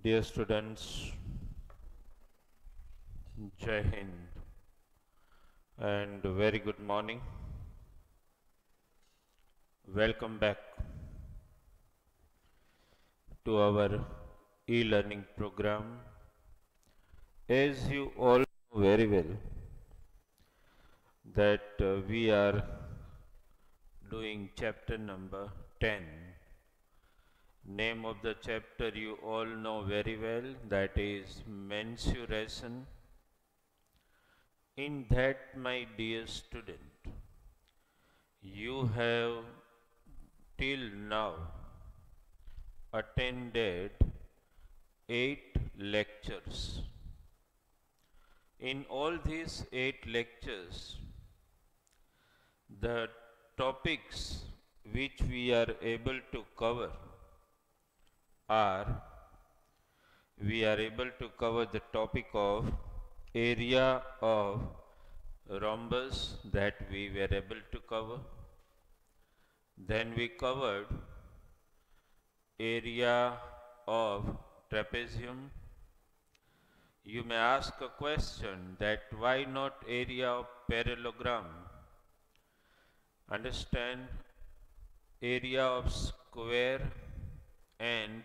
Dear students, Jai Hind and very good morning. Welcome back to our e-learning program. As you all know very well that we are doing chapter number 10. Name of the chapter you all know very well, that is mensuration. In that, my dear student, you have till now attended 8 lectures. In all these 8 lectures, the topics which we are able to cover are, we are able to cover the topic of area of rhombus, that we were able to cover. Then we covered area of trapezium. You may ask a question that why not area of parallelogram? Understand, area of square and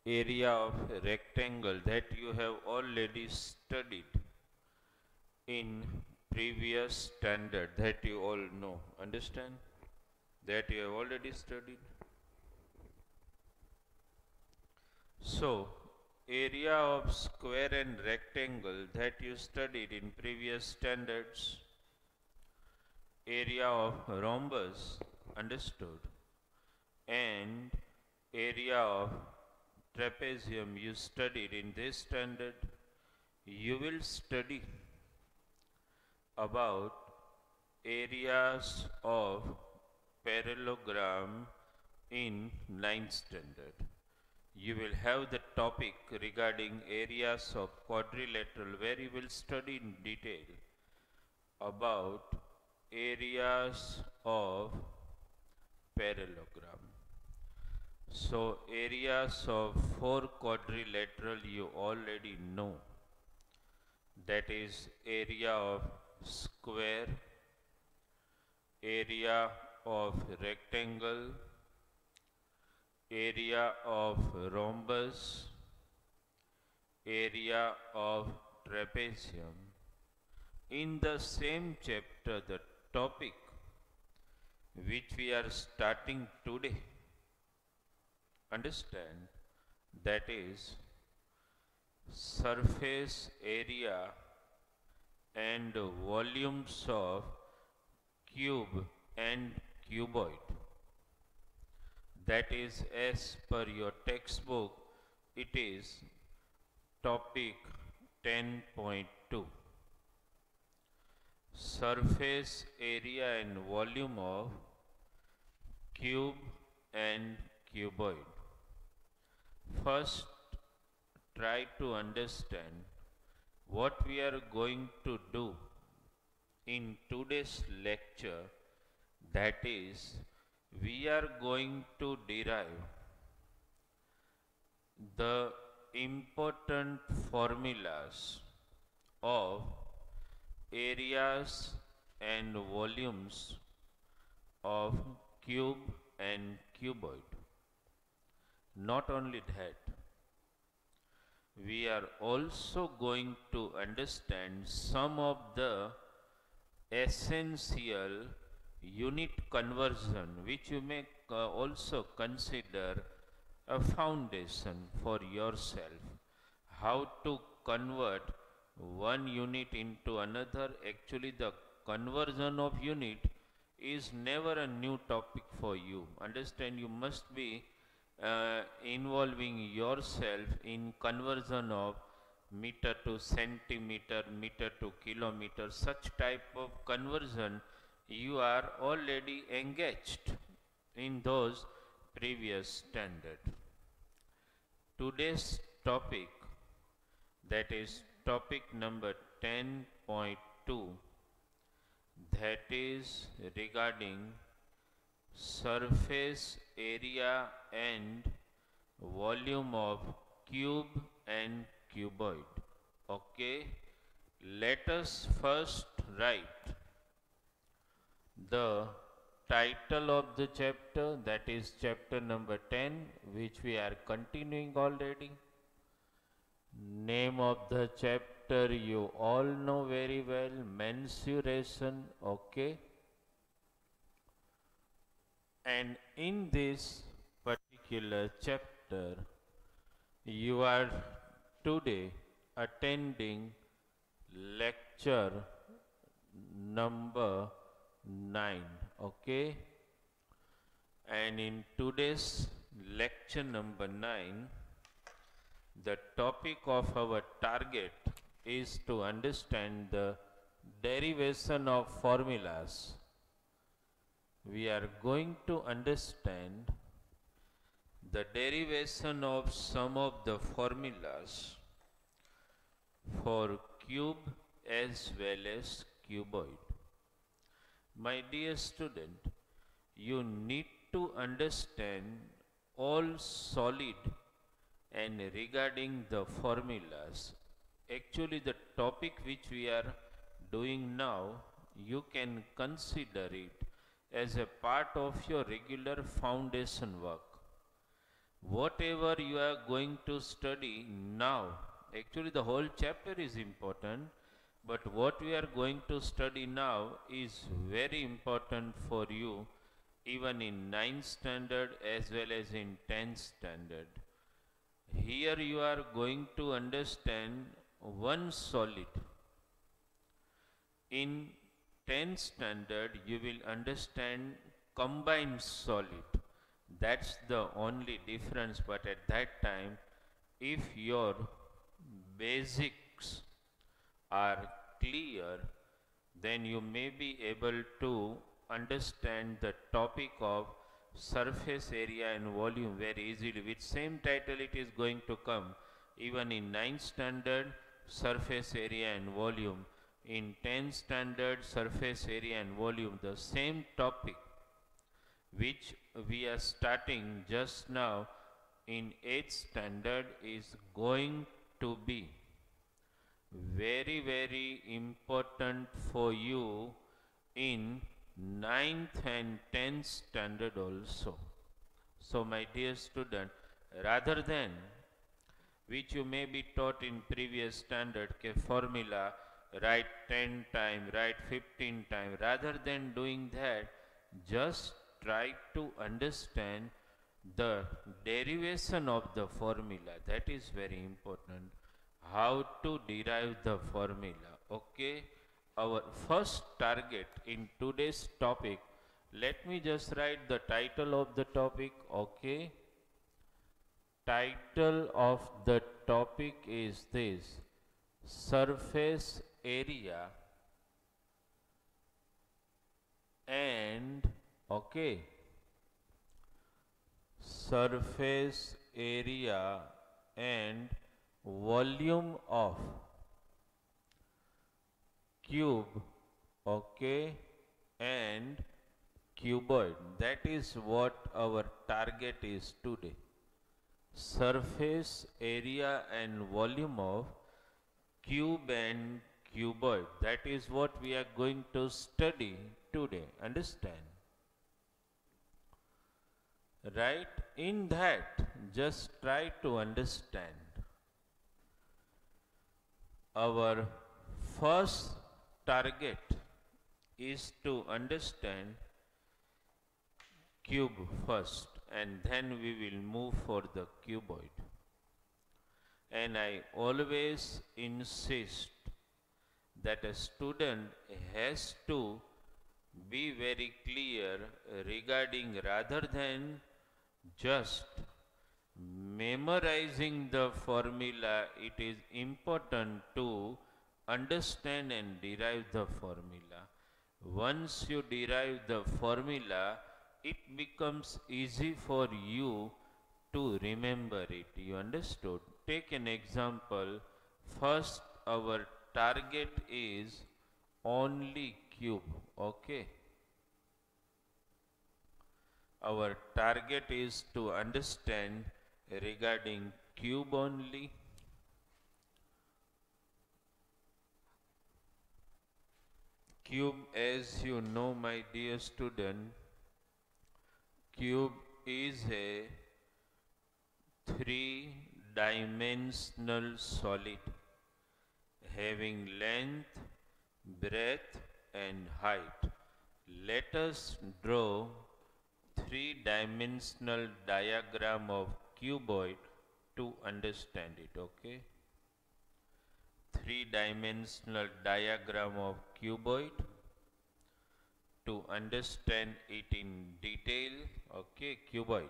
area of rectangle, that you have already studied in previous standard, that you all know. Understand, that you have already studied. So, area of square and rectangle that you studied in previous standards, area of rhombus understood, and area of trapezium you studied in this standard. You will study about areas of parallelogram in 9th standard. You will have the topic regarding areas of quadrilateral, where you will study in detail about areas of parallelogram. So, areas of 4 quadrilateral you already know, that is area of square, area of rectangle, area of rhombus, area of trapezium. In the same chapter, the topic which we are starting today, understand, that is surface area and volumes of cube and cuboid. That is, as per your textbook, it is topic 10.2. Surface area and volume of cube and cuboid. First, try to understand what we are going to do in today's lecture, that is, we are going to derive the important formulas of areas and volumes of cube and cuboid. Not only that, we are also going to understand some of the essential unit conversion, which you may also consider a foundation for yourself. How to convert one unit into another. Actually, the conversion of unit is never a new topic for you. Understand, you must be involving yourself in conversion of meter to centimeter, meter to kilometer. Such type of conversion you are already engaged in those previous standard. Today's topic, that is topic number 10.2, that is regarding surface area and volume of cube and cuboid. Okay, let us first write the title of the chapter, that is chapter number 10, which we are continuing already. Name of the chapter you all know very well, mensuration. Okay, and in this particular chapter you are today attending lecture number 9. Okay, and in today's lecture number 9, the topic of our target is to understand the derivation of formulas. We are going to understand the derivation of some of the formulas for cube as well as cuboid. My dear student, you need to understand all solid and regarding the formulas. Actually, the topic which we are doing now, you can consider it as a part of your regular foundation work. Whatever you are going to study now, actually the whole chapter is important, but what we are going to study now is very important for you even in 9th standard as well as in 10th standard. Here you are going to understand one solid. In 10th standard you will understand combined solid. That's the only difference, but at that time, if your basics are clear, then you may be able to understand the topic of surface area and volume very easily. With same title it is going to come even in 9th standard, surface area and volume. In 10th standard, surface area and volume, the same topic which we are starting just now in 8th standard is going to be very, very important for you in 9th and 10th standard also. So my dear student, rather than which you may be taught in previous standard, formula, write 10 times, write 15 times, rather than doing that, just try to understand the derivation of the formula. That is very important. How to derive the formula. Okay, our first target in today's topic, let me just write the title of the topic. Okay, title of the topic is this: surface area and surface area and volume of cube and cuboid. That is what our target is today. Surface area and volume of cube and cuboid. That is what we are going to study today. Understand? Right? In that, just try to understand. Our first target is to understand cube first, and then we will move for the cuboid. And I always insist that a student has to be very clear regarding, rather than just memorizing the formula, it is important to understand and derive the formula. Once you derive the formula, it becomes easy for you to remember it. You understood? Take an example. First, our target is only cube. Okay. Our target is to understand regarding cube only. Cube, as you know, my dear student, cube is a three-dimensional solid having length, breadth and height. Let us draw three-dimensional diagram of cuboid to understand it, okay? Three-dimensional diagram of cuboid to understand it in detail, okay? Cuboid.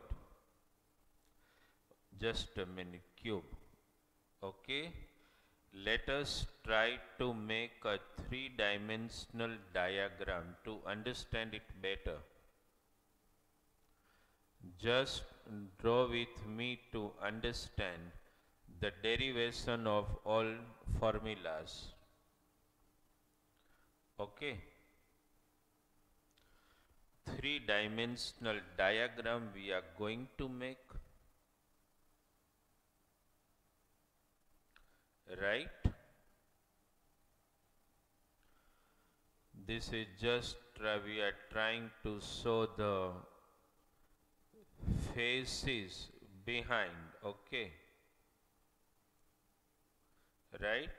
Just a minute, cube, okay? Let us try to make a three-dimensional diagram to understand it better. Just draw with me to understand the derivation of all formulas. Okay. Three-dimensional diagram we are going to make. Right? This is just we are trying to show the faces behind, okay? Right?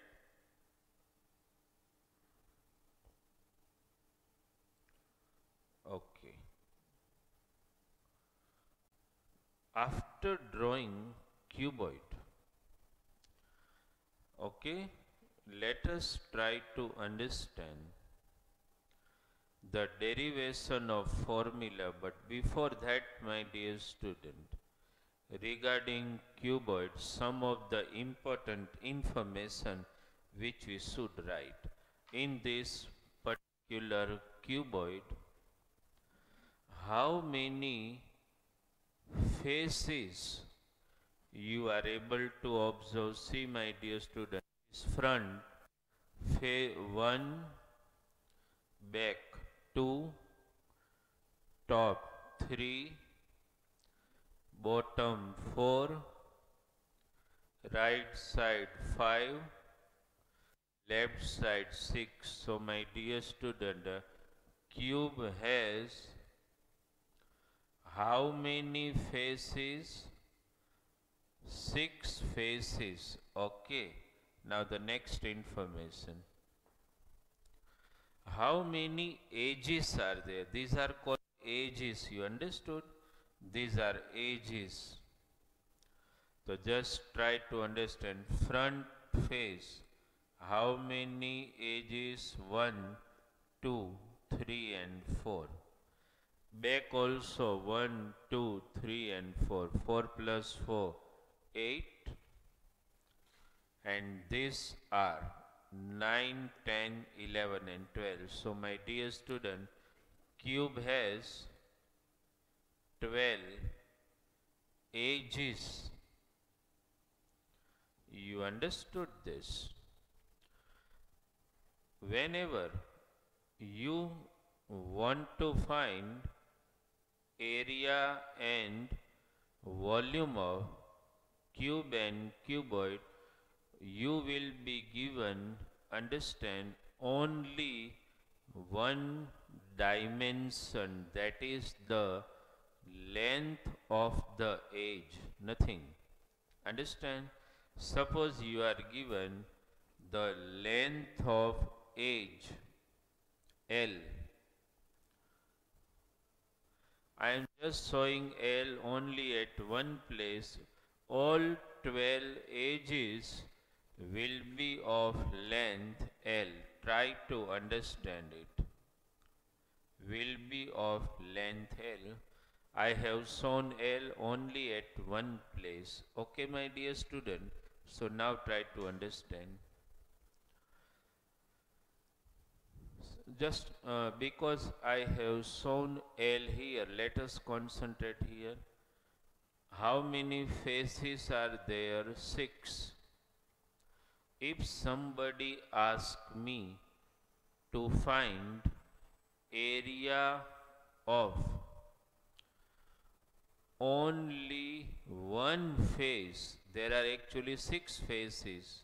Okay. After drawing cuboid, okay, let us try to understand the derivation of formula, but before that, my dear student, regarding cuboid, some of the important information which we should write. In this particular cuboid, how many faces you are able to observe? See, my dear student, front, one, back, two, top, three, bottom, four, right side, five, left side, six. So, my dear student, cube has how many faces? 6 faces. Okay. Now the next information. How many edges are there? These are called edges. You understood? These are edges. So just try to understand. Front face. How many edges? 1, 2, 3 and 4. Back also 1, 2, 3 and 4. 4 plus 4, 8. And these are 9, 10, 11 and 12. So my dear student, cube has 12 edges. You understood this? Whenever you want to find area and volume of cube and cuboid, you will be given, understand, only one dimension, that is the length of the edge, nothing. Understand? Suppose you are given the length of edge L. I am just showing L only at one place. All 12 edges will be of length L. Try to understand it. Will be of length L. I have shown L only at one place. Okay, my dear student. So now try to understand. Just because I have shown L here, let us concentrate here. How many faces are there? 6. If somebody asks me to find area of only one face, there are actually 6 faces,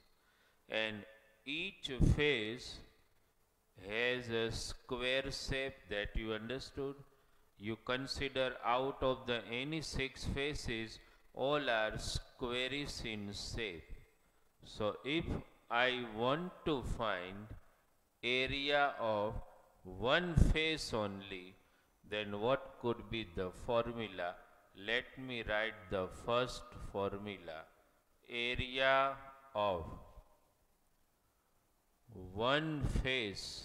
and each face has a square shape that you understood. You consider out of the any 6 faces, all are squarish in shape. So if I want to find area of one face only, then what could be the formula? Let me write the first formula. Area of one face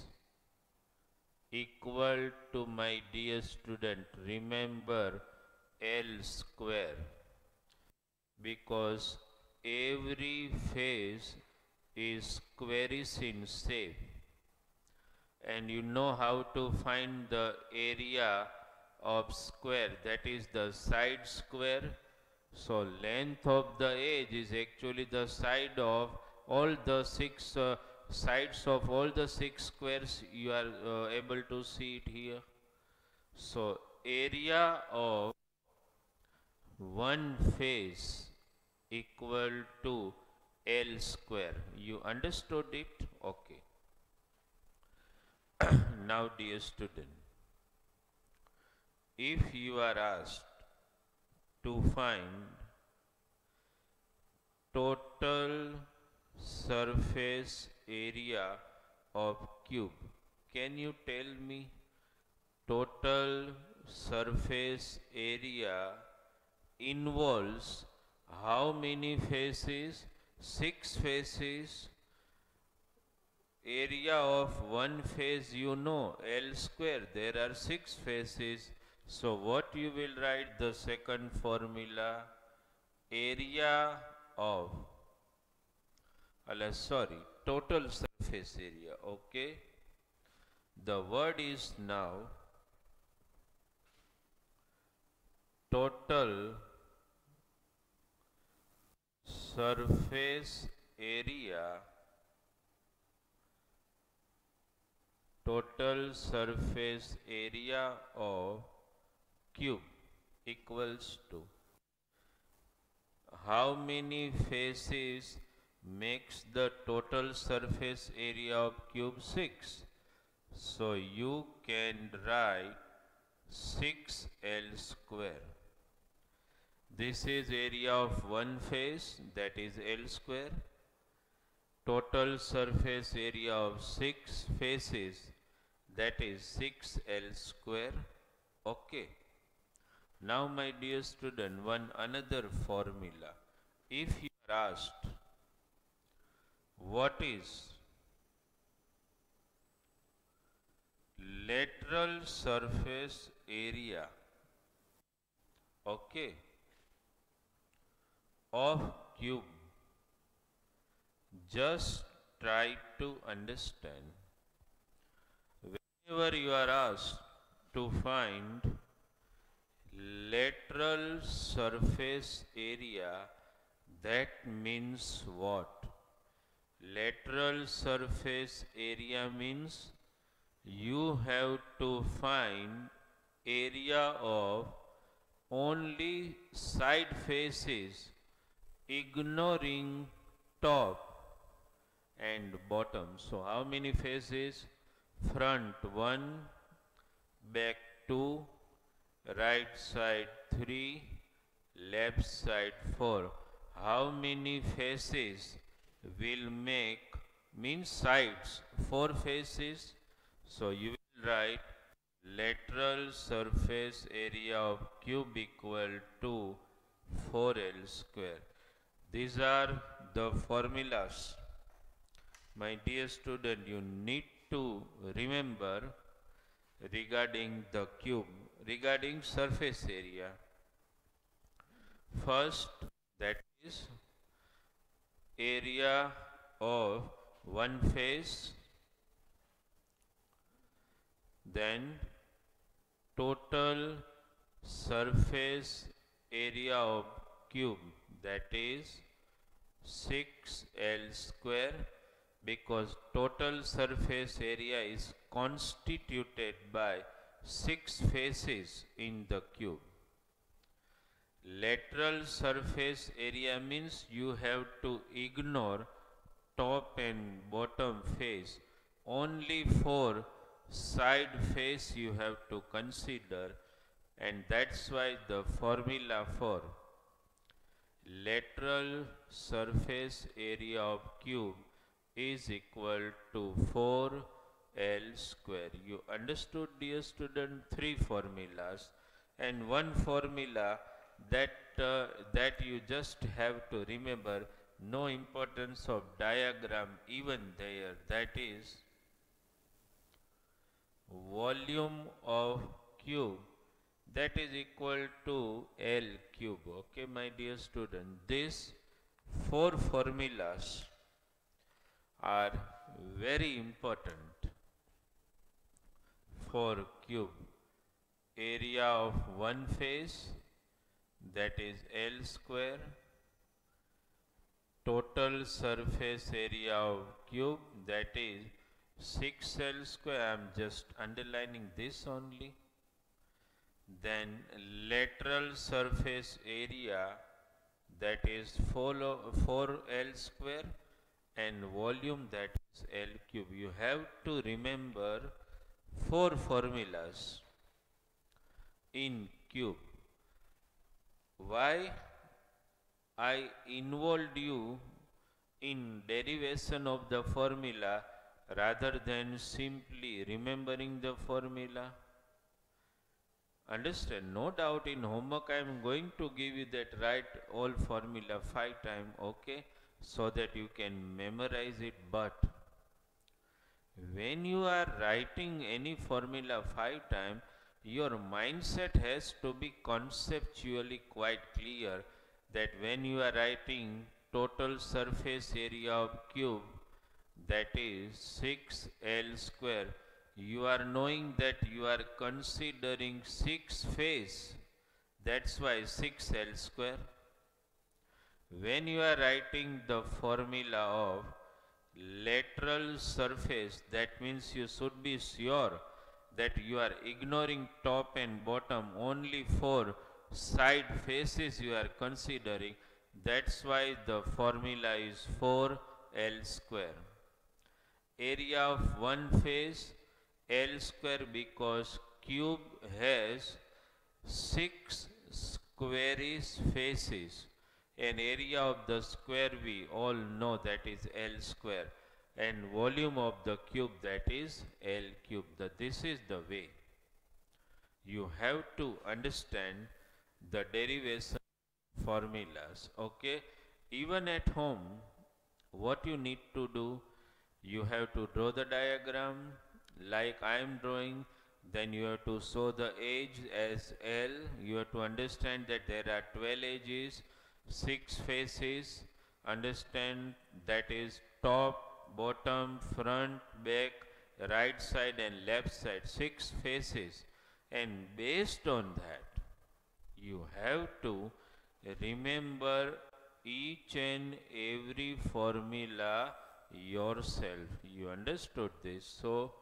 equal to, my dear student, remember L square, because every face is squarish in shape, and you know how to find the area of square, that is the side square. So length of the edge is actually the side of all the 6 sides of all the 6 squares. You are able to see it here. So area of one face equal to L square. You understood it? Okay. Now dear student, if you are asked to find total surface area of cube, can you tell me total surface area involves how many faces? 6 faces. Area of one face, you know, L square, there are 6 faces. So what you will write the second formula? Area of, total surface area, okay? The word is now total surface area, total surface area of cube equals to how many faces makes the total surface area of cube? 6. So you can write 6L square. This is area of one face, that is L square. Total surface area of 6 faces, that is 6L square. Okay. Now my dear student, one another formula. If you are asked what is lateral surface area, okay, of cube, just try to understand. Whenever you are asked to find lateral surface area, that means what? Lateral surface area means you have to find area of only side faces, ignoring top and bottom. So how many faces? Front 1, back 2, right side 3, left side 4. How many faces will make, means sides? 4 faces. So you will write lateral surface area of cube equal to 4L square. These are the formulas. My dear student, you need to remember regarding the cube, regarding surface area. First, that is area of one face, then total surface area of cube, that is 6L square, because total surface area is constituted by 6 faces in the cube. Lateral surface area means you have to ignore top and bottom face. Only for side face you have to consider, and that's why the formula for lateral surface area of cube is equal to 4L square. You understood, dear student, three formulas, and one formula that you just have to remember, no importance of diagram even there, that is volume of cube that is equal to L cube. Okay, my dear student, these four formulas are very important for cube. Area of one face, that is L square. Total surface area of cube, that is 6L square. I am just underlining this only. Then lateral surface area, that is 4L square, and volume, that is L cube. You have to remember four formulas in cube. Why I involved you in derivation of the formula rather than simply remembering the formula? Understand? No doubt in homework I am going to give you that write all formula 5 times, okay, so that you can memorize it. But when you are writing any formula 5 times, your mindset has to be conceptually quite clear that when you are writing total surface area of cube, that is 6L square, you are knowing that you are considering 6 face, that's why 6L square. When you are writing the formula of lateral surface, that means you should be sure that you are ignoring top and bottom, only for side faces you are considering, that's why the formula is 4L square. Area of one face, L square, because cube has 6 squarish faces, and area of the square we all know, that is L square, and volume of the cube, that is L cube. This is the way you have to understand the derivation formulas. Okay, even at home, what you need to do, you have to draw the diagram like I am drawing, then you have to show the edge as L. You have to understand that there are 12 edges, 6 faces, understand that is top, bottom, front, back, right side and left side, 6 faces, and based on that you have to remember each and every formula yourself. You understood this? So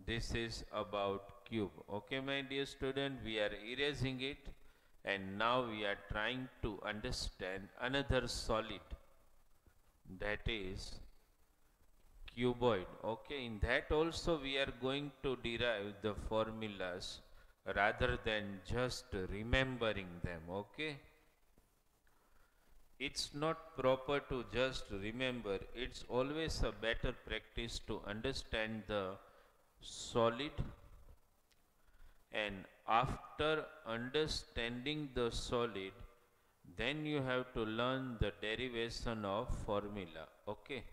this is about cube. Okay, my dear student, we are erasing it, and now we are trying to understand another solid, that is cuboid. Okay, in that also we are going to derive the formulas rather than just remembering them. Okay, it's not proper to just remember, it's always a better practice to understand the solid, and after understanding the solid, then you have to learn the derivation of formula. Okay,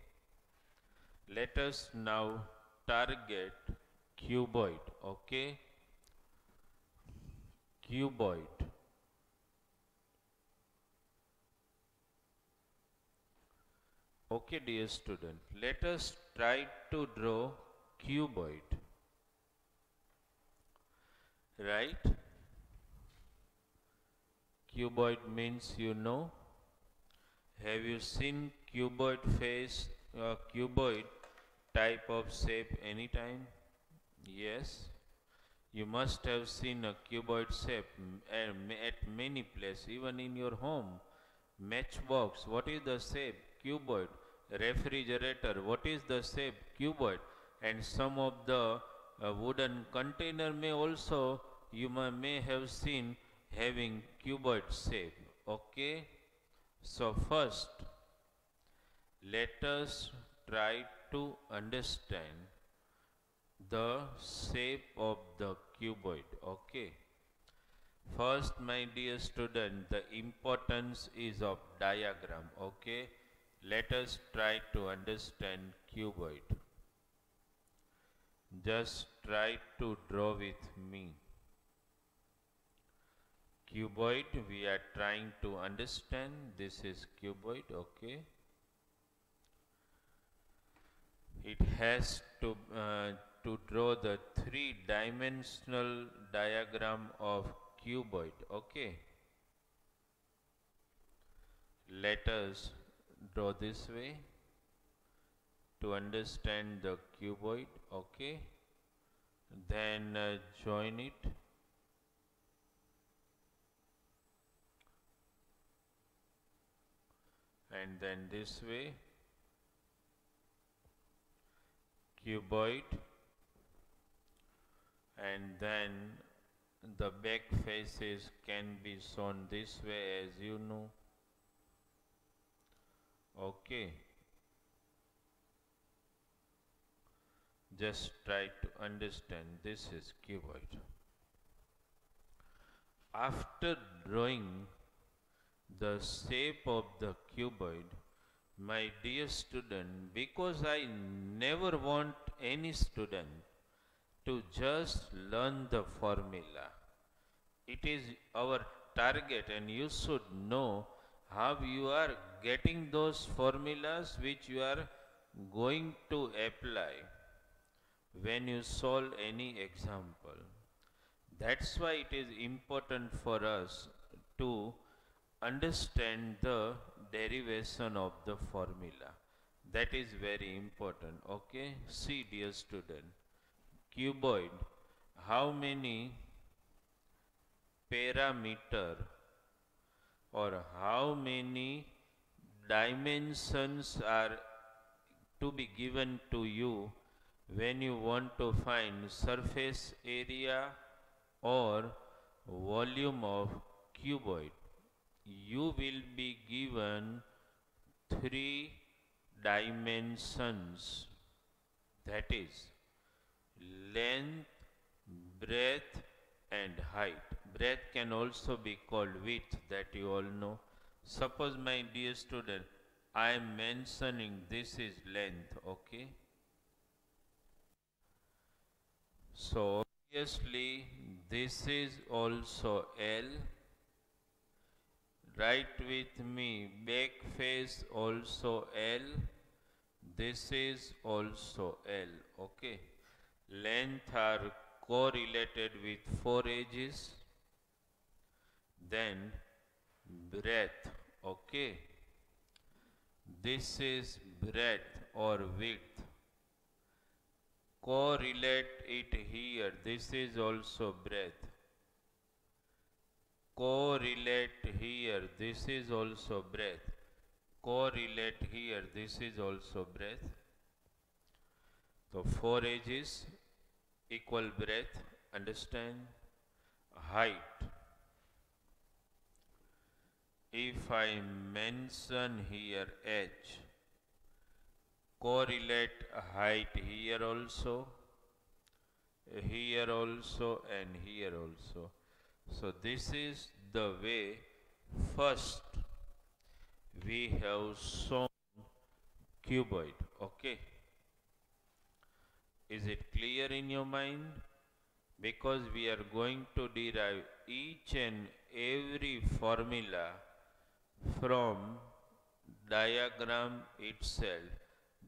let us now target cuboid. Okay, cuboid. Okay, dear student, let us try to draw cuboid. Right? Cuboid means you know. Have you seen cuboid face, cuboid type of shape anytime? Yes. You must have seen a cuboid shape at many places, even in your home. Matchbox, what is the shape? Cuboid. Refrigerator, what is the shape? Cuboid. And some of the wooden container may also, you may have seen having cuboid shape. Okay. So first, let us try to understand the shape of the cuboid. Okay. First, my dear student, the importance is of diagram. Okay. Let us try to understand cuboid. Just try to draw with me. Cuboid, we are trying to understand. This is cuboid. Okay. It has to draw the three-dimensional diagram of cuboid. Okay. Let us draw this way to understand the cuboid. Okay. Then join it. And then this way. Cuboid. And then the back faces can be shown this way, as you know. Okay. Just try to understand. This is cuboid. After drawing the shape of the cuboid, my dear student, because I never want any student to just learn the formula. It is our target, and you should know how you are getting those formulas which you are going to apply when you solve any example. That's why it is important for us to understand the derivation of the formula. That is very important. Okay. See, dear student, cuboid, how many parameter or how many dimensions are to be given to you when you want to find surface area or volume of cuboid? You will be given three dimensions, that is length, breadth and height. Breadth can also be called width, that you all know. Suppose, my dear student, I am mentioning this is length. Okay. So obviously this is also L. Write with me, back face also L. This is also L. Okay. Length are correlated with 4 edges. Then breadth. Okay. This is breadth or width. Correlate it here. This is also breadth. Correlate here. This is also breadth. Correlate here. This is also breadth. So 4 edges equal breadth. Understand? Height. If I mention here h, correlate height here also, and here also. So this is the way first we have shown cuboid. Okay. Is it clear in your mind? Because we are going to derive each and every formula from diagram itself.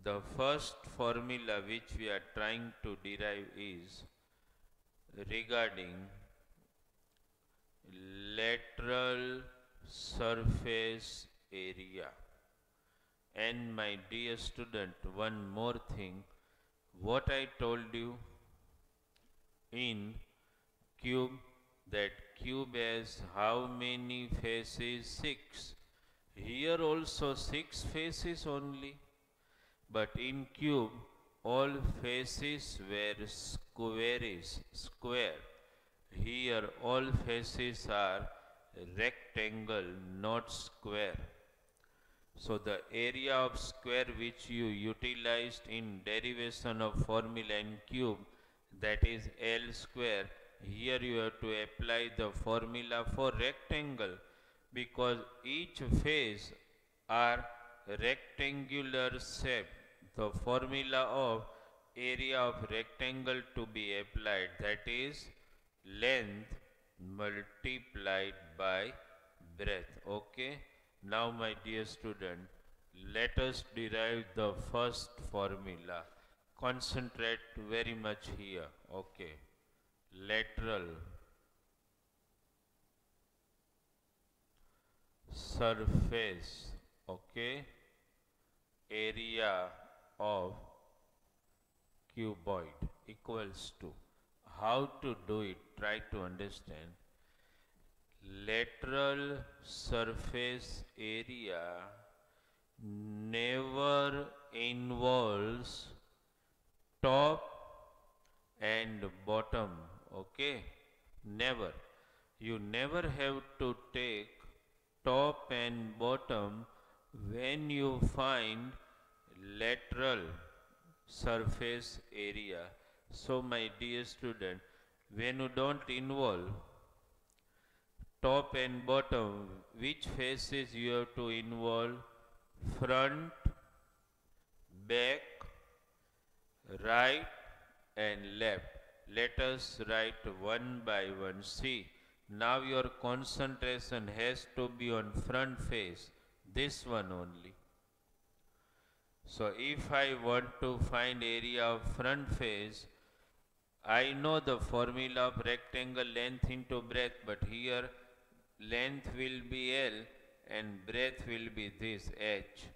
The first formula which we are trying to derive is regarding lateral surface area. And my dear student, one more thing, what I told you in cube, that cube has how many faces? 6. Here also 6 faces only. But in cube, all faces were square. Here all faces are rectangle, not square. So the area of square which you utilized in derivation of formula in cube, that is L square, here you have to apply the formula for rectangle, because each face are rectangular shape. The formula of area of rectangle to be applied, that is length multiplied by breadth. Okay. Now my dear student, let us derive the first formula. Concentrate very much here. Okay. Lateral surface, okay, area of cuboid equals to, how to do it, try to understand. Lateral surface area never involves top and bottom, okay, never. You never have to take top and bottom when you find lateral surface area. So my dear student, when you don't involve top and bottom, which faces you have to involve? Front, back, right and left. Let us write one by one. See, now your concentration has to be on front face, this one only. So if I want to find area of front face, I know the formula of rectangle length into breadth, but here length will be L and breadth will be this H.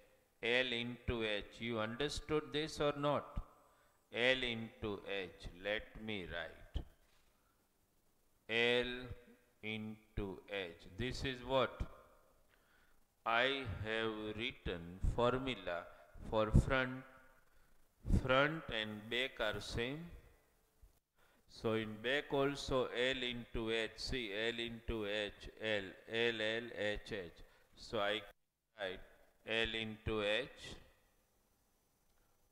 L into H. You understood this or not? L into H. Let me write. L into H. This is what? I have written formula for front. Front and back are same. So in back also L into H. See, L into H. L. L, L, H, H. So I write L into H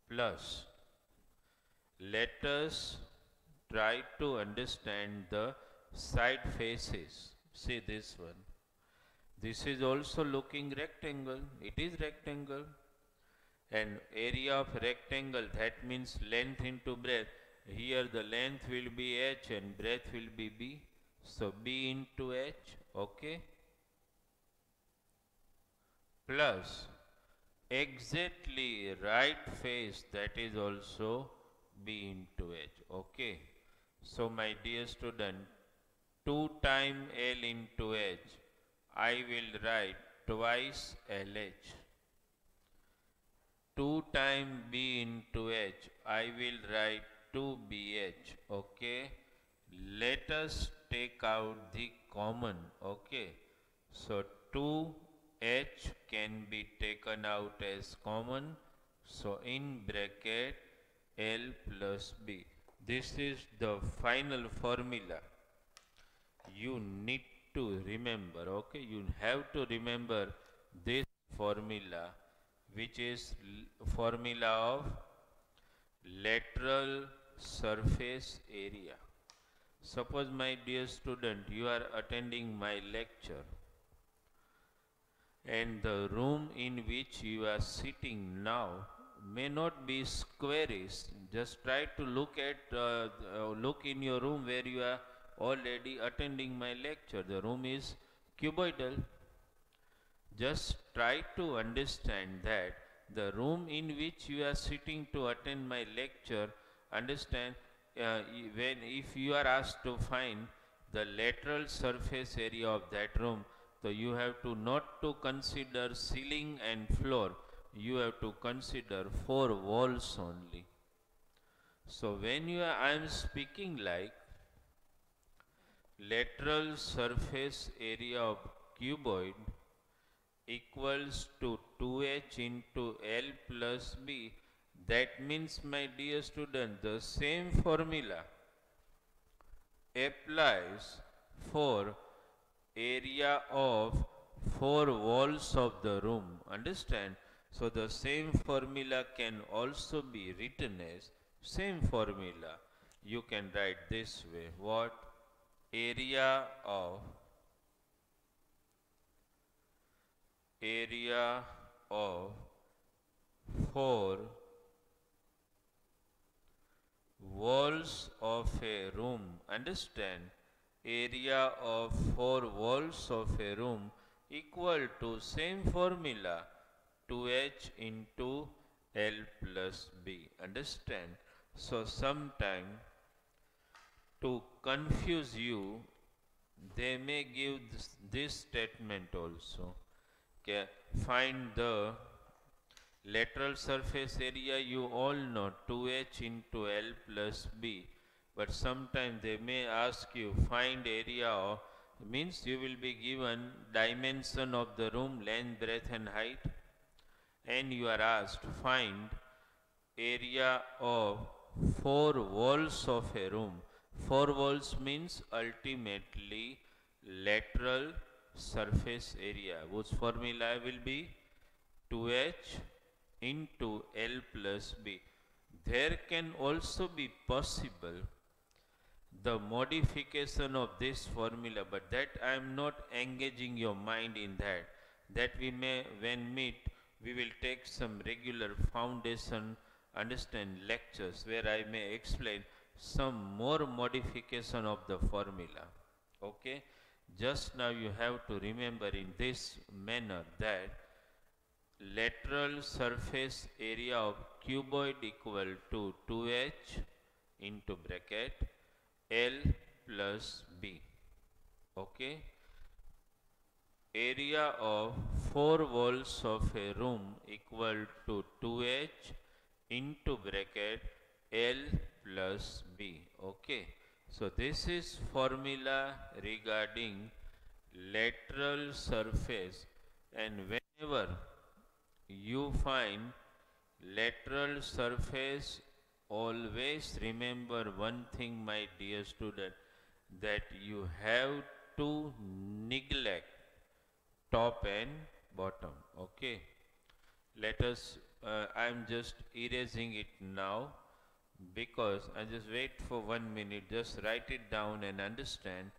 plus. Let us try to understand the side faces. See this one. This is also looking rectangle. It is rectangle. And area of rectangle, that means length into breadth. Here the length will be H and breadth will be B. So B into H. Okay. Plus exactly right face, that is also B into H. Okay. So my dear student, 2 times L into H, I will write twice LH. 2 times B into H, I will write 2BH. Okay. Let us take out the common. Okay. So 2H can be taken out as common. So in bracket L plus B. This is the final formula. You need to remember, okay? You have to remember this formula, which is formula of lateral surface area. Suppose, my dear student, you are attending my lecture and the room in which you are sitting now may not be squarish. Just try to look in your room where you are already attending my lecture. The room is cuboidal. Just try to understand that the room in which you are sitting to attend my lecture, understand, if you are asked to find the lateral surface area of that room, so you have to not to consider ceiling and floor, you have to consider 4 walls only. So when I am speaking like, lateral surface area of cuboid equals to 2h into L plus B. That means, my dear student, the same formula applies for area of four walls of the room. Understand? So the same formula can also be written as same formula. You can write this way. What? Area of four walls of a room. Understand? Area of four walls of a room equal to same formula 2h into L plus B. Understand? So sometime to confuse you, they may give this statement also. Okay, find the lateral surface area. You all know 2h into L plus B. But sometimes they may ask you find area of, means you will be given dimension of the room, length, breadth and height, and you are asked find area of four walls of a room. Four walls means ultimately lateral surface area, whose formula will be 2h into L plus B. There can also be possible the modification of this formula, but that I am not engaging your mind in that. That we may, when meet, we will take some regular foundation understand lectures where I may explain some more modification of the formula. Okay? Just now you have to remember in this manner that lateral surface area of cuboid equal to 2h into bracket L plus B. Okay? Area of four walls of a room equal to 2h into bracket L plus B. Okay? So this is formula regarding lateral surface, and whenever you find lateral surface, always remember one thing, my dear student, that you have to neglect top and bottom. Okay? Let us, I am just erasing it now, because I just wait for 1 minute, just write it down and understand,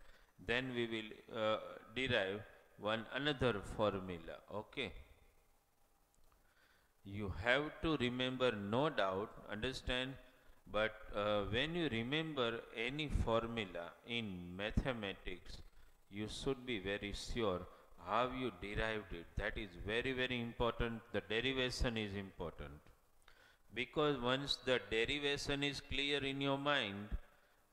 then we will derive one another formula. Okay? You have to remember, no doubt, understand, but when you remember any formula in mathematics, you should be very sure how you derived it. That is very, very important. The derivation is important. Because once the derivation is clear in your mind,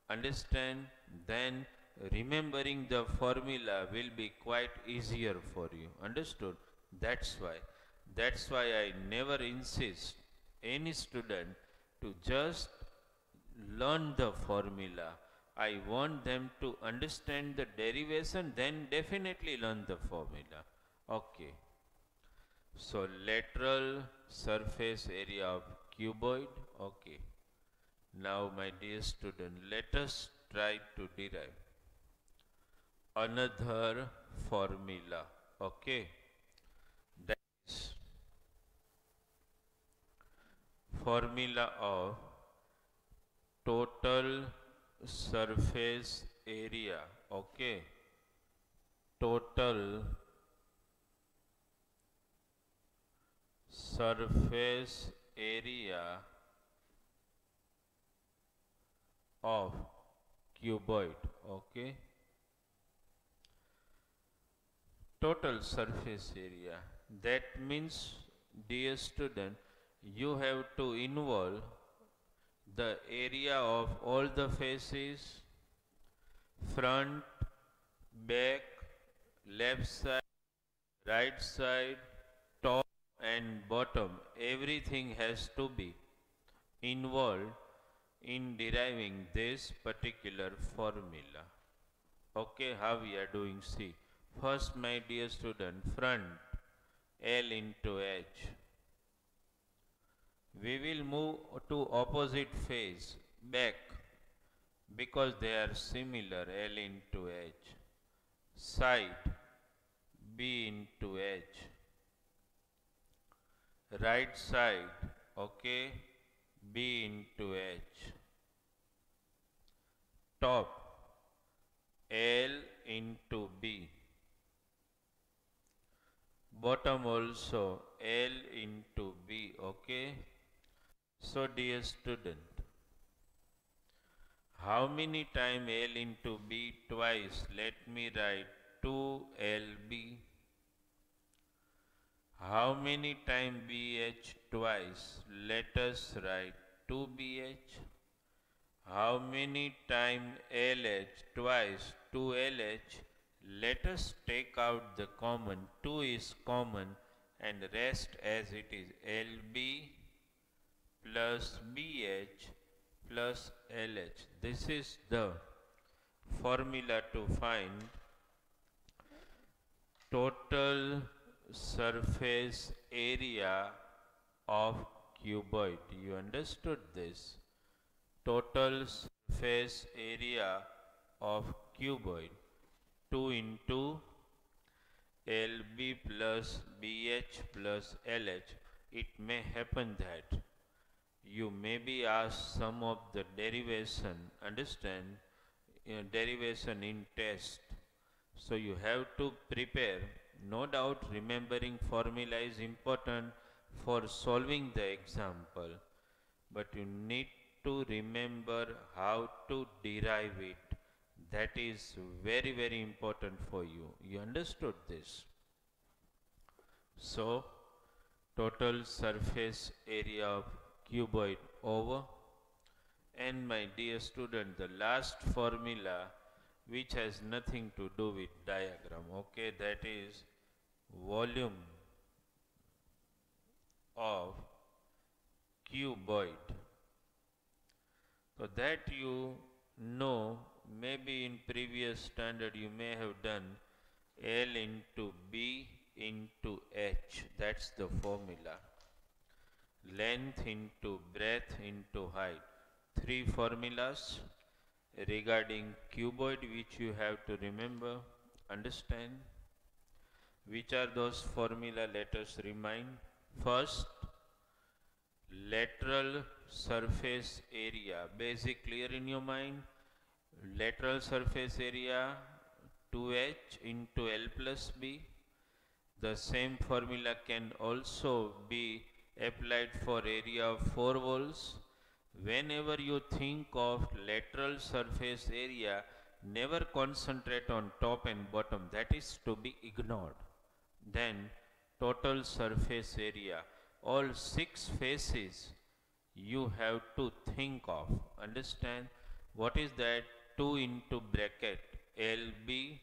understand, then remembering the formula will be quite easier for you. Understood? That's why. That's why I never insist any student to just learn the formula. I want them to understand the derivation, then definitely learn the formula. Okay. So lateral surface area of cuboid. Okay. Now, my dear student, let us try to derive another formula. Okay. That is formula of total surface area. Okay. Total surface area of cuboid. Okay. Total surface area. That means, dear student, you have to involve the area of all the faces, front, back, left side, right side, top and bottom. Everything has to be involved in deriving this particular formula. Okay, how we are doing? See, first, my dear student, front L into H. We will move to opposite face, back, because they are similar, L into H. Side, B into H. Right side, okay, B into H. Top, L into B. Bottom also, L into B, okay. So dear student, how many time L into B twice? Let me write 2LB. How many time BH twice? Let us write 2BH. How many time LH twice? 2LH. Let us take out the common. 2 is common and rest as it is. LB plus BH plus LH. This is the formula to find total surface area of cuboid. You understood this? Total surface area of cuboid. 2 into LB plus BH plus LH. It may happen that you may be asked some of the derivation, understand, derivation in test. So you have to prepare. No doubt remembering formula is important for solving the example, but you need to remember how to derive it. That is very, very important for you. You understood this? So, total surface area of cuboid over. And my dear student, the last formula which has nothing to do with diagram, okay, that is volume of cuboid. So that you know, maybe in previous standard you may have done L into B into H, that's the formula. Length into breadth into height. 3 formulas regarding cuboid which you have to remember, understand. Which are those formula? Let us remind. First, lateral surface area. Basic clear in your mind? Lateral surface area 2H into L plus B. The same formula can also be applied for area of 4 walls. Whenever you think of lateral surface area, never concentrate on top and bottom. That is to be ignored. Then total surface area. All 6 faces you have to think of. Understand? What is that? 2 into bracket LB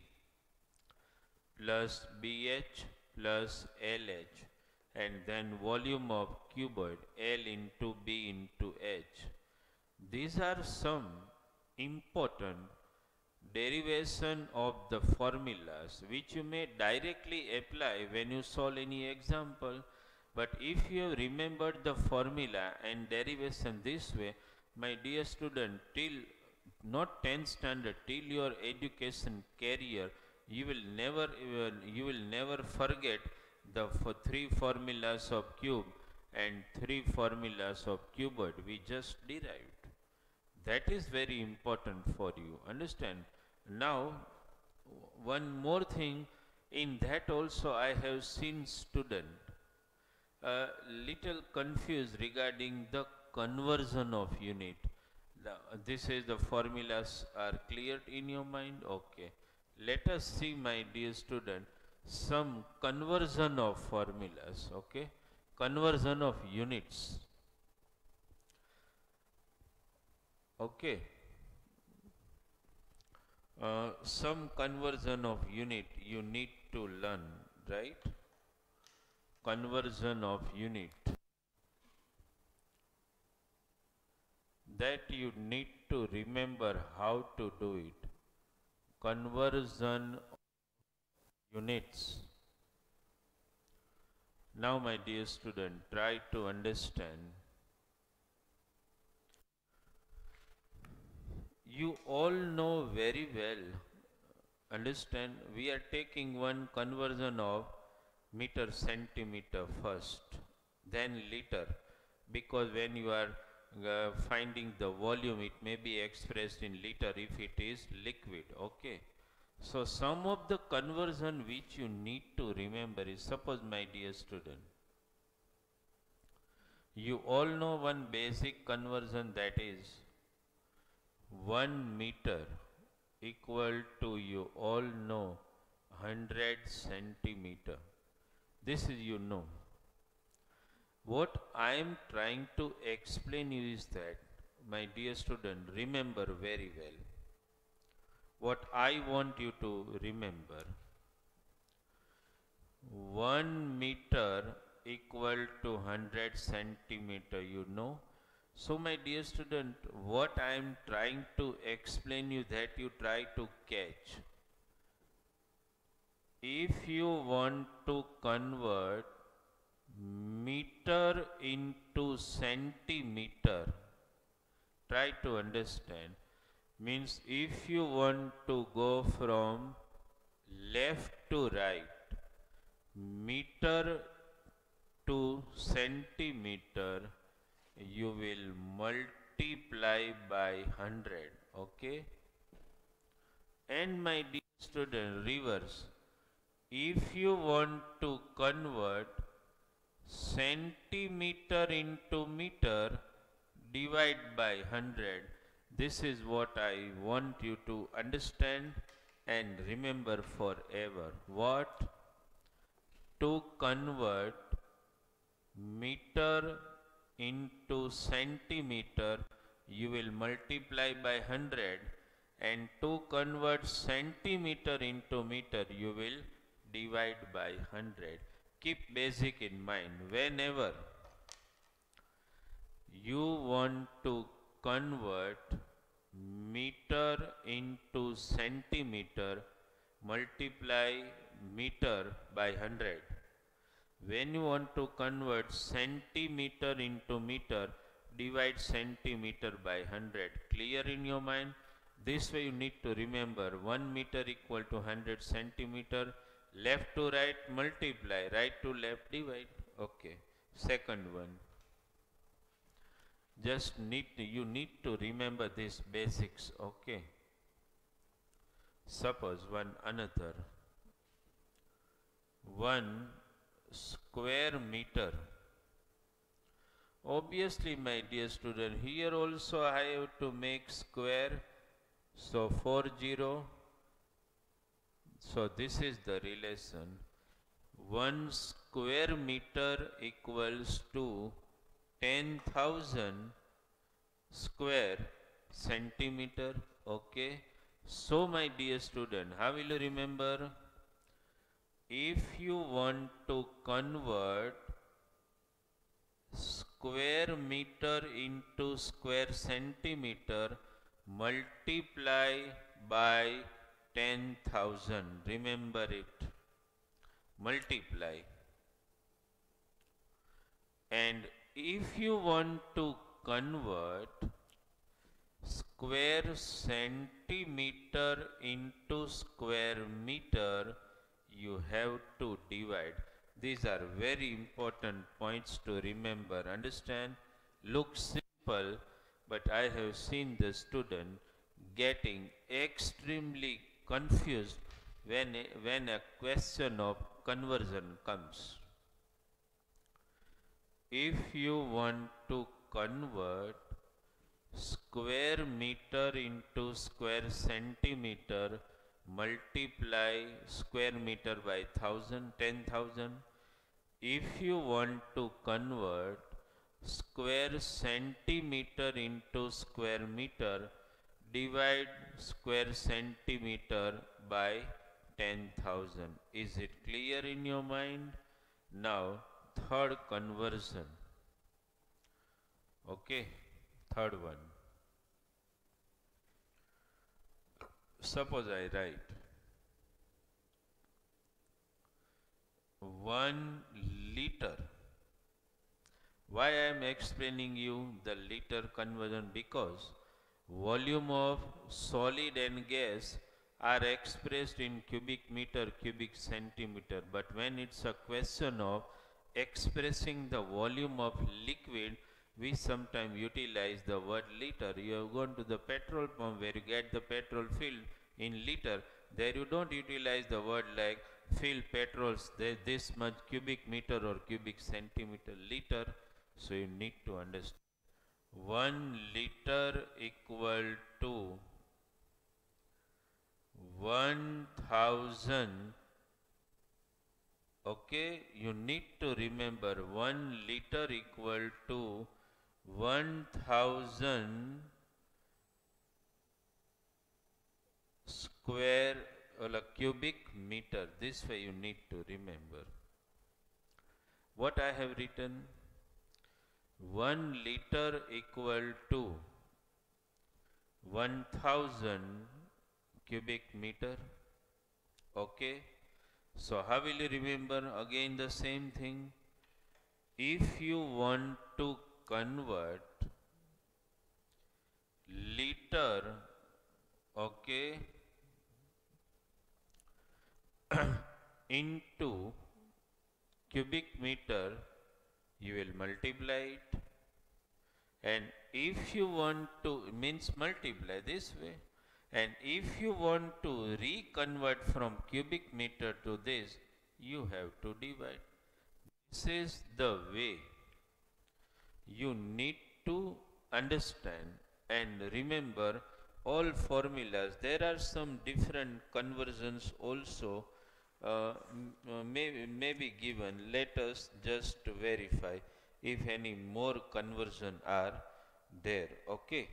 plus BH plus LH, and then volume of cuboid L into B into H. These are some important derivation of the formulas which you may directly apply when you solve any example. But if you have remembered the formula and derivation this way, my dear student, till not 10th standard, till your education career, you will never forget the 3 formulas of cube and 3 formulas of cuboid we just derived. That is very important for you. Understand? Now, one more thing, in that also I have seen student little confused regarding the conversion of unit. This is the formulas are cleared in your mind? Okay. Let us see, my dear student, some conversion of formulas, okay? Conversion of units. Okay. Some conversion of unit you need to learn, right? Conversion of unit. That you need to remember how to do it. conversion units. Now, my dear student, try to understand. You all know very well, understand, we are taking one conversion of meter centimeter first, then liter, because when you are finding the volume, it may be expressed in liter if it is liquid, okay. So some of the conversion which you need to remember is, suppose my dear student, you all know one basic conversion, that is 1 meter equal to, you all know, 100 centimeter. This is, you know. What I am trying to explain you is that, my dear student, remember very well. What I want you to remember, 1 meter equal to 100 centimeter, you know. So my dear student, what I am trying to explain you, that you try to catch. If you want to convert meter into centimeter, try to understand. Means if you want to go from left to right, meter to centimeter, you will multiply by 100, okay. And my dear student, reverse. If you want to convert centimeter into meter, divide by 100. This is what I want you to understand and remember forever. What? To convert meter into centimeter, you will multiply by 100, and to convert centimeter into meter, you will divide by 100. Keep basic in mind. Whenever you want to convert meter into centimeter, multiply meter by 100. When you want to convert centimeter into meter, divide centimeter by 100. Clear in your mind? This way you need to remember, 1 meter equal to 100 centimeter, left to right multiply, right to left divide. Okay. Second one. Just you need to remember these basics, okay. Suppose another 1 square meter. Obviously, my dear student, here also I have to make square. So 40. So this is the relation. 1 square meter equals to 10,000 square centimeter. Okay. So my dear student, how will you remember? If you want to convert square meter into square centimeter, multiply by 10,000. Remember it. Multiply. And if you want to convert square centimeter into square meter, you have to divide. These are very important points to remember. Understand? Looks simple, but I have seen the student getting extremely confused when a question of conversion comes. If you want to convert square meter into square centimeter, multiply square meter by 10,000. If you want to convert square centimeter into square meter, divide square centimeter by 10,000. Is it clear in your mind? Now, third conversion. Okay, third one. suppose I write 1 liter. Why I am explaining you the liter conversion? Because volume of solid and gas are expressed in cubic meter, cubic centimeter. But when it's a question of expressing the volume of liquid, we sometimes utilize the word liter. You have gone to the petrol pump where you get the petrol filled in liter. There you don't utilize the word like fill petrols this much cubic meter or cubic centimeter liter. So you need to understand 1 liter equal to 1000. Okay, you need to remember 1 liter equal to 1000 square cubic meter. This way you need to remember. What I have written? 1 liter equal to 1000 cubic meter. Okay. So how will you remember? Again the same thing. If you want to convert liter, okay, into cubic meter, you will multiply it. And if you want to, means multiply this way. And if you want to reconvert from cubic meter to this, you have to divide. This is the way you need to understand and remember all formulas. There are some different conversions also may be given. Let us just verify if any more conversion are there. Okay,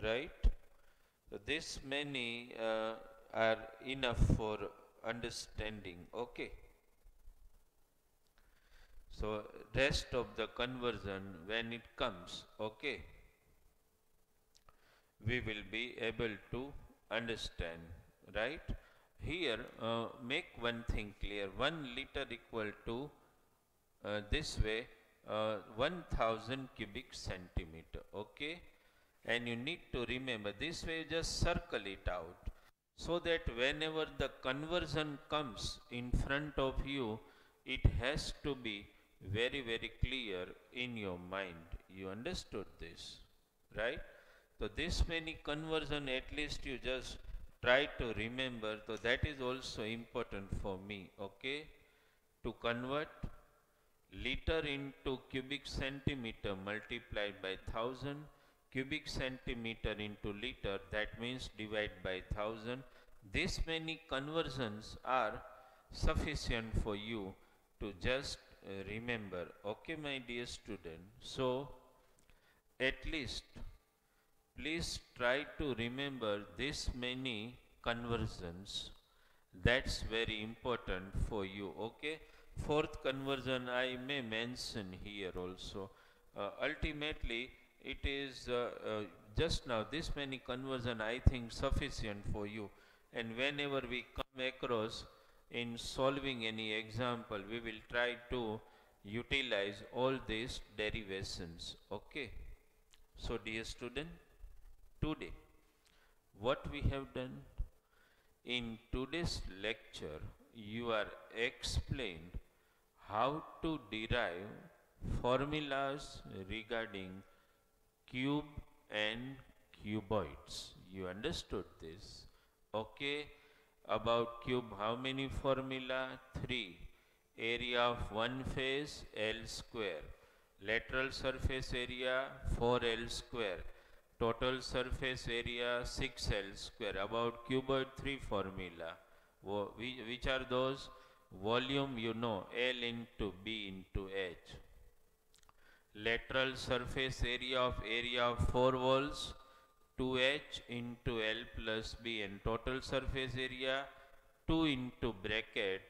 right? So this many are enough for understanding. Okay. So rest of the conversion when it comes, okay, we will be able to understand, right? Here make one thing clear. 1 liter equal to this way 1000 cubic centimeter, okay, and you need to remember this way. Just circle it out so that whenever the conversion comes in front of you, it has to be very clear in your mind. You understood this, right? So this many conversion at least you just try to remember. So that is also important for me, okay, to convert liter into cubic centimeter multiplied by 1000, cubic centimeter into liter, that means divide by 1000. This many conversions are sufficient for you to just remember. Okay, my dear student. So at least please try to remember this many conversions. That's very important for you. Okay. Fourth conversion I may mention here also. Ultimately it is just now this many conversion I think sufficient for you, and whenever we come across in solving any example, we will try to utilize all these derivations. Okay. So dear student, today what we have done in today's lecture, you are explained how to derive formulas regarding cube and cuboids. You understood this? Okay. About cube, how many formula? 3. Area of one face L square. Lateral surface area 4L square. Total surface area 6L square. About cuboid 3 formula. Which are those? Volume you know, L into B into H. Lateral surface area of 4 walls 2H into L plus B, and total surface area 2 into bracket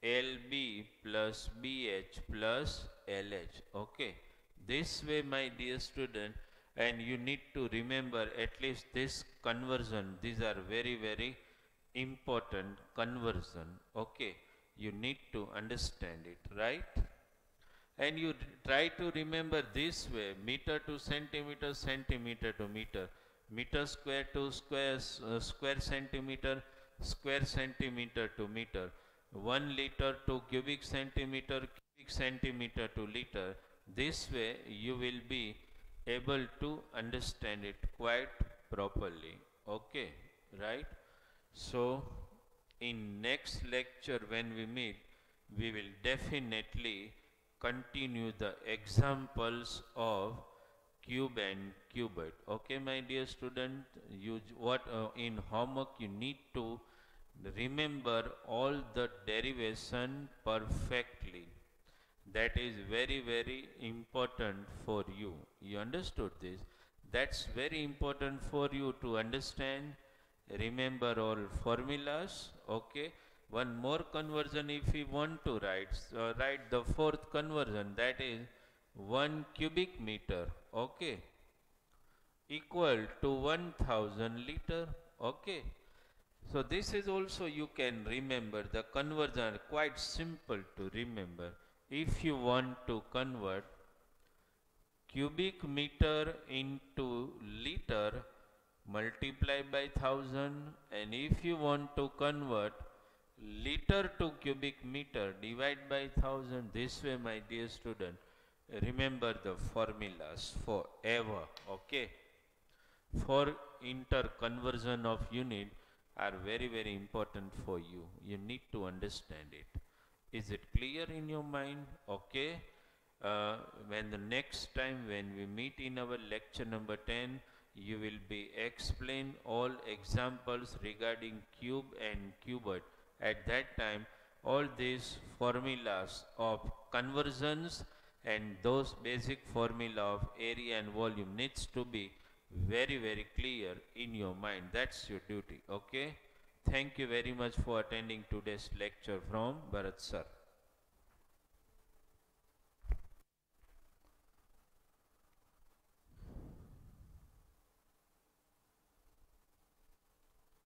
LB plus BH plus LH. Okay. This way, my dear student, and you need to remember at least this conversion. These are very, very important conversion. Okay, you need to understand it, right? And you try to remember this way: meter to centimeter, centimeter to meter, meter square to square centimeter, square centimeter to meter, 1 liter to cubic centimeter, cubic centimeter to liter. This way you will be able to understand it quite properly. Okay, right? So in next lecture when we meet, we will definitely continue the examples of cube and cubit. Okay, my dear student, you what in homework you need to remember all the derivation perfectly. That is very, very important for you. You understood this? That's very important for you to understand. Remember all formulas. Okay, one more conversion if we want to write. So write the fourth conversion, that is 1 cubic meter, okay, equal to 1000 liter. Okay, so this is also you can remember. The conversion are quite simple to remember. If you want to convert cubic meter into liter, multiply by 1000, and if you want to convert liter to cubic meter, divide by 1000. This way, my dear student, remember the formulas forever. Okay, for interconversion of unit are very, very important for you. You need to understand it. Is it clear in your mind? Okay. When the next time when we meet in our lecture number 10, you will be explain all examples regarding cube and cubit. At that time, all these formulas of conversions and those basic formula of area and volume needs to be very, very clear in your mind. That's your duty. Okay. Thank you very much for attending today's lecture from Bharat sir.